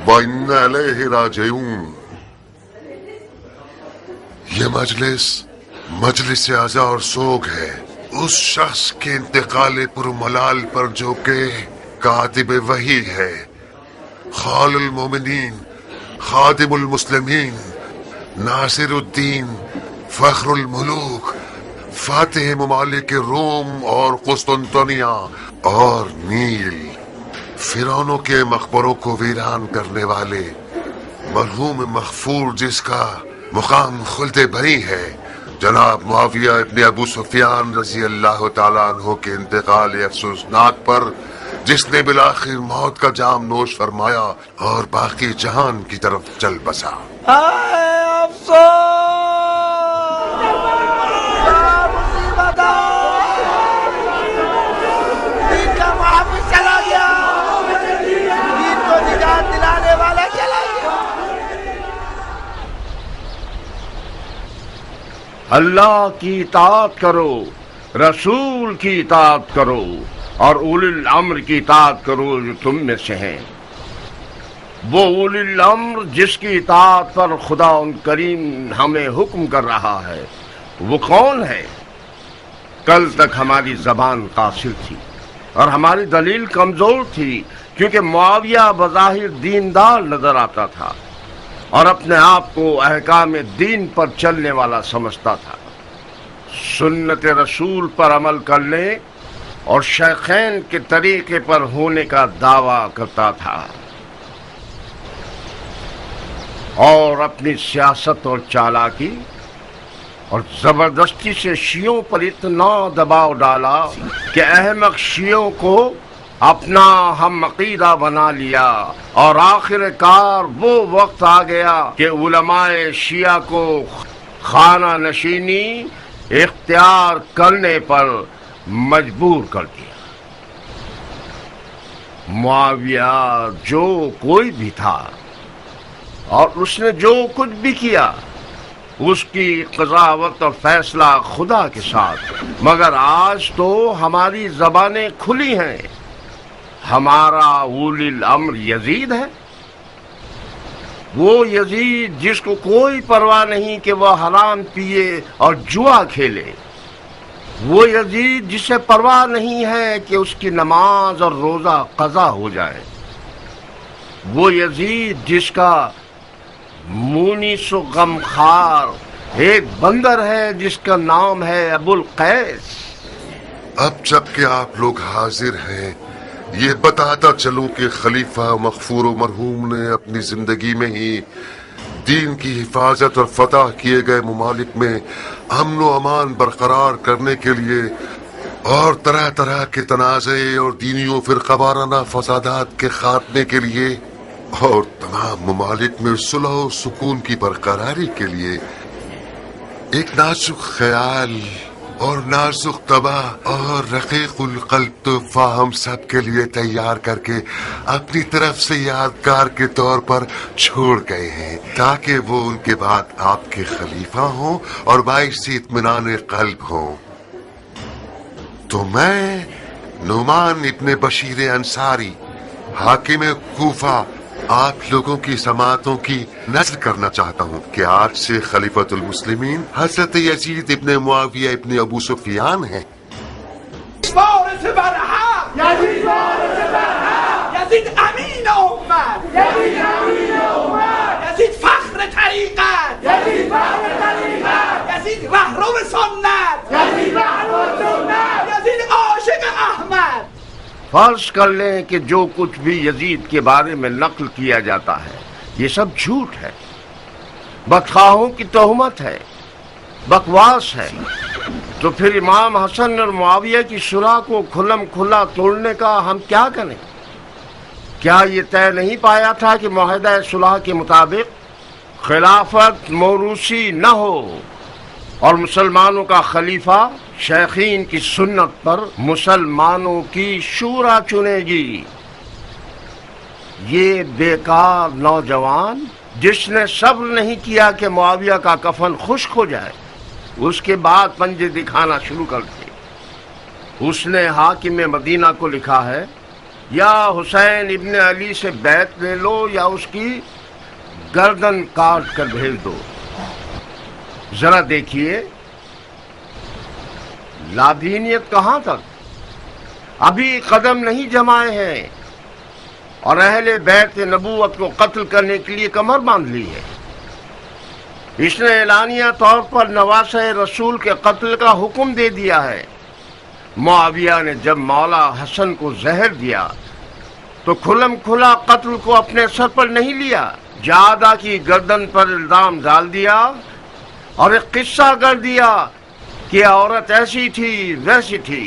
و انا الیہ راجعون۔ یہ مجلس عزا اور سوگ ہے اس شخص کے انتقال پرملال پر جو کہ کاتب وحی ہے، خال المومنین، خادم المسلمین، ناصر الدین، فخر الملوک، فاتح ممالک روم اور قسطنطنیہ اور نیل، فرعونوں کے مقبروں کو ویران کرنے والے مرحوم مغفور جس کا مقام خلد بری ہے، جناب معاویہ ابن ابو سفیان رضی اللہ تعالیٰ عنہ کے انتقال افسوسناک پر جس نے بالآخر موت کا جام نوش فرمایا اور باقی جہان کی طرف چل بسا۔
اللہ کی اطاعت کرو، رسول کی اطاعت کرو اور اولی الامر کی اطاعت کرو جو تم میں سے ہیں۔ وہ اولی الامر جس کی اطاعت پر خدا ان کریم ہمیں حکم کر رہا ہے وہ کون ہے؟ کل تک ہماری زبان قاصر تھی اور ہماری دلیل کمزور تھی کیونکہ معاویہ بظاہر دیندار نظر آتا تھا اور اپنے آپ کو احکام دین پر چلنے والا سمجھتا تھا، سنت رسول پر عمل کرنے اور شیخین کے طریقے پر ہونے کا دعویٰ کرتا تھا، اور اپنی سیاست اور چالاکی اور زبردستی سے شیعوں پر اتنا دباؤ ڈالا کہ احمق شیعوں کو اپنا ہم عقیدہ بنا لیا، اور آخر کار وہ وقت آ گیا کہ علماء شیعہ کو خانہ نشینی اختیار کرنے پر مجبور کر دیا۔ معاویہ جو کوئی بھی تھا اور اس نے جو کچھ بھی کیا اس کی قضاوت اور فیصلہ خدا کے ساتھ، مگر آج تو ہماری زبانیں کھلی ہیں۔ ہمارا اولی الامر یزید ہے، وہ یزید جس کو کوئی پرواہ نہیں کہ وہ حرام پیے اور جوا کھیلے، وہ یزید جسے پرواہ نہیں ہے کہ اس کی نماز اور روزہ قضا ہو جائے، وہ یزید جس کا مونس و غمخوار ایک بندر ہے جس کا نام ہے ابو القیس۔
اب جب کہ آپ لوگ حاضر ہیں، یہ بتاتا چلوں کہ خلیفہ مغفور و مرحوم نے اپنی زندگی میں ہی دین کی حفاظت اور فتح کیے گئے ممالک میں امن و امان برقرار کرنے کے لیے اور طرح طرح کے تنازع اور دینی و فرقہ وارانہ فسادات کے خاتمے کے لیے اور تمام ممالک میں صلح و سکون کی برقراری کے لیے ایک نازک خیال اور نازک طبع اور رقیق القلب تحفہ ہم سب کے لیے تیار کر کے اپنی طرف سے یادگار کے طور پر چھوڑ گئے ہیں، تاکہ وہ ان کے بعد آپ کے خلیفہ ہوں اور باعث اطمینان قلب ہوں۔ تو میں نعمان ابن بشیر انصاری حاکم کوفہ آپ لوگوں کی سماعتوں کی نظر کرنا چاہتا ہوں کہ آج سے خلیفۃ المسلمین حضرت یزید ابن معاویہ ابن ابو سفیان ہیں۔
وارث برحق، یزید وارث برحق، یزید امین امت، یزید امین امت، یزید فخر طریقت، یزید فخر طریقت، یزید رهرو سنت، یزید رهرو سنت، یزید عاشق احمد۔
فرض کر لیں کہ جو کچھ بھی یزید کے بارے میں نقل کیا جاتا ہے یہ سب جھوٹ ہے، بدخواہوں کی تہمت ہے، بکواس ہے، تو پھر امام حسن اور معاویہ کی صلح کو کھلم کھلا توڑنے کا ہم کیا کریں؟ کیا یہ طے نہیں پایا تھا کہ معاہدہ صلح کے مطابق خلافت موروثی نہ ہو اور مسلمانوں کا خلیفہ شیخین کی سنت پر مسلمانوں کی شورا چنے گی؟ یہ بیکار نوجوان جس نے صبر نہیں کیا کہ معاویہ کا کفن خشک ہو جائے، اس کے بعد پنجے دکھانا شروع کر دیے۔ اس نے حاکم مدینہ کو لکھا ہے یا حسین ابن علی سے بیعت لے لو یا اس کی گردن کاٹ کر بھیج دو۔ ذرا دیکھیے لادینیت کہاں تک، ابھی قدم نہیں جمائے ہیں اور اہل بیت نبوت کو قتل کرنے کے لیے کمر باندھ لی ہے۔ اس نے اعلانیہ طور پر نواسہ رسول کے قتل کا حکم دے دیا ہے۔ معاویہ نے جب مولا حسن کو زہر دیا تو کھلم کھلا قتل کو اپنے سر پر نہیں لیا، جادہ کی گردن پر الزام ڈال دیا اور ایک قصہ کر دیا کہ عورت ایسی تھی ویسی تھی۔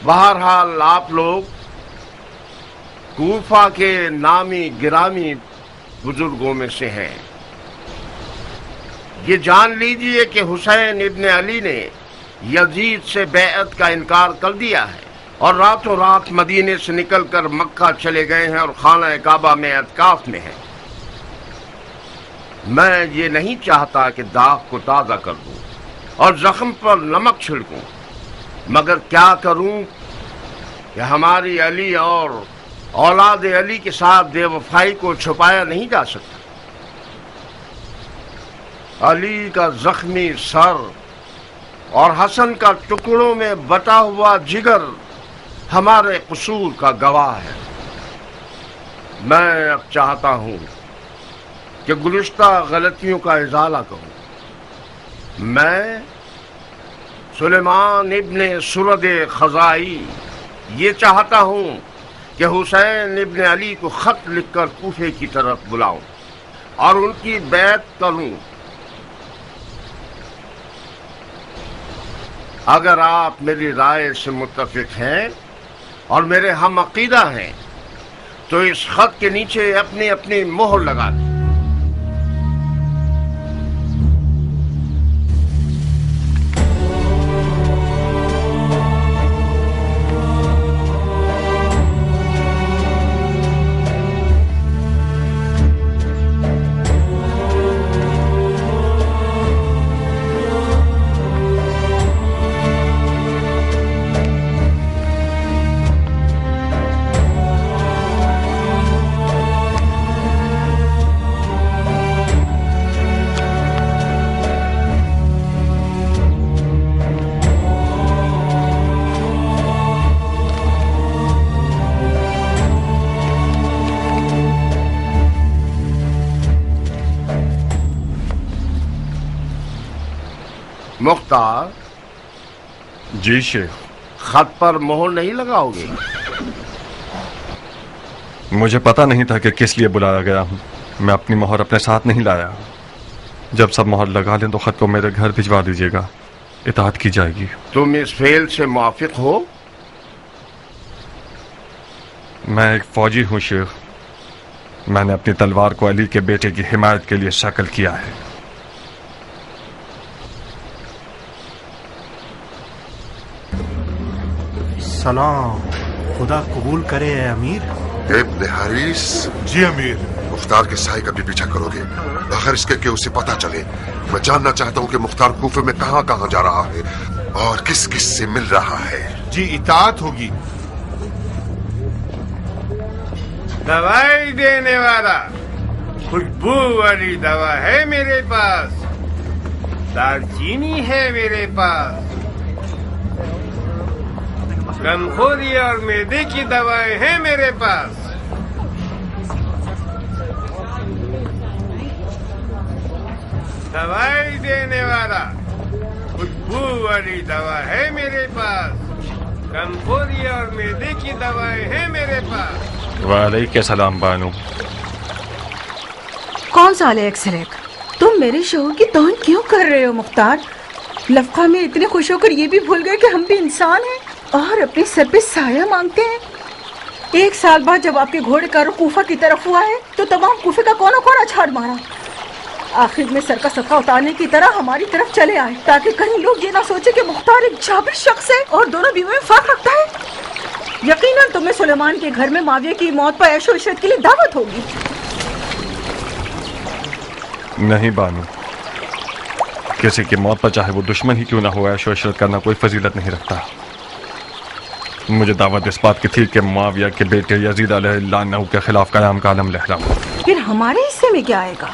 بہرحال آپ لوگ کوفہ کے نامی گرامی بزرگوں میں سے ہیں، یہ جان لیجئے کہ حسین ابن علی نے یزید سے بیعت کا انکار کر دیا ہے اور راتوں رات مدینے سے نکل کر مکہ چلے گئے ہیں اور خانہ کعبہ میں اعتکاف میں ہیں۔ میں یہ نہیں چاہتا کہ داغ کو تازہ کر دوں اور زخم پر نمک چھڑکوں، مگر کیا کروں کہ ہماری علی اور اولاد علی کے ساتھ بے وفائی کو چھپایا نہیں جا سکتا۔ علی کا زخمی سر اور حسن کا ٹکڑوں میں بٹا ہوا جگر ہمارے قصور کا گواہ ہے۔ میں اب چاہتا ہوں کہ گزشتہ غلطیوں کا ازالہ کروں۔ میں سلیمان ابن سرد خزائی یہ چاہتا ہوں کہ حسین ابن علی کو خط لکھ کر کوفے کی طرف بلاؤں اور ان کی بیعت کروں۔ اگر آپ میری رائے سے متفق ہیں اور میرے ہم عقیدہ ہیں تو اس خط کے نیچے اپنی اپنی مہر لگا دیں۔ مختار
جی شیخ،
خط پر مہر نہیں لگاؤ گے؟
مجھے پتا نہیں تھا کہ کس لیے بلایا گیا ہوں، میں اپنی مہر اپنے ساتھ نہیں لایا۔ جب سب مہر لگا لیں تو خط کو میرے گھر بھجوا دیجیے گا، اطاعت کی جائے گی۔
تم اس فعل سے موافق ہو؟
میں ایک فوجی ہوں شیخ، میں نے اپنی تلوار کو علی کے بیٹے کی حمایت کے لیے شکل کیا ہے۔
सलाम। खुदा कबूल करे है अमीर।
इब्न हारिस।
जी अमीर।
मुख्तार के साए का भी पीछा करोगे बगैर इसके कि उसे पता चले। मैं जानना चाहता हूँ कि मुख्तार कूफे में कहाँ कहाँ जा रहा है और किस किस से मिल रहा है।
जी इताअत होगी।
दवाई देने वाला खुशबू वाली दवा है मेरे पास, दालचीनी है मेरे पास, गमखोरी और मैदे की दवाएं हैं मेरे पास। दवाई देने वाला खुशबू वाली दवा है मेरे पास, गमखोरी और मैदे की दवाएं हैं मेरे पास।
वालेकुम सलाम बानू।
कौन सा आले एक्सरेक? तुम मेरे शोहर की तौहीन क्यों कर रहे हो मुख्तार? लफ्का में इतने खुश होकर ये भी भूल गए कि हम भी इंसान हैं और अपने सर पे साया मांगते हैं। 1 साल बाद जब आपके घोड़े का रुख कूफा की तरफ हुआ है तो तमाम कूफे का कोना कोना छाड़ मारा। आखिर में सर का सफा उतारने की तरह हमारी तरफ चले आए ताकि कहीं लोग ये ना सोचे कि मुख्तार एक जाबिर शख्स है और दोनों बीवियों में फर्क रखता है। यकीनन तुम्हें सुलेमान के घर में माविया की मौत पर ऐशो इशरत के लिए दावत होगी।
नहीं बानू, किसी की मौत पर चाहे वो दुश्मन ही क्यों ना हो ऐशो इशरत करना कोई फजीलत नहीं रखता। मुझे दावत इस बात की थी कि मुआविया के बेटे यजीद अलैहिस्सलाम के खिलाफ कयाम का आलम लहराऊं।
फिर हमारे हिस्से में क्या आएगा?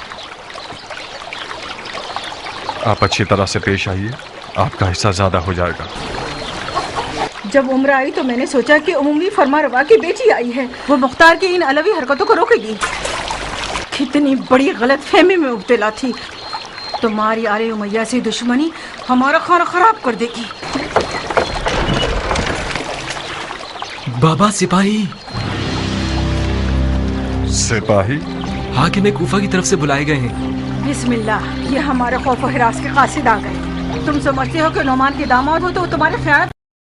आप अच्छी तरह से पेश आइए, आपका हिस्सा ज्यादा हो जाएगा।
जब उम्र आई तो मैंने सोचा कि उम्मी फरमारवा की बेटी आई है, वो मुख्तार की इन अलवी हरकतों को रोकेगी। कितनी बड़ी गलत फहमी में मुब्तला थी। तुम्हारी आले उमैया से दुश्मनी हमारा खाना खराब कर देगी।
बाबा सिपाही।
सिपाही?
हाकिम कूफा की तरफ से बुलाए गए हैं।
बिस्मिल्लाह, ये हमारे खौफ और हिरास के कासिद आ गए। तुम समझते हो कि नौमान के दामाद हो तो तुम्हारे ख्याल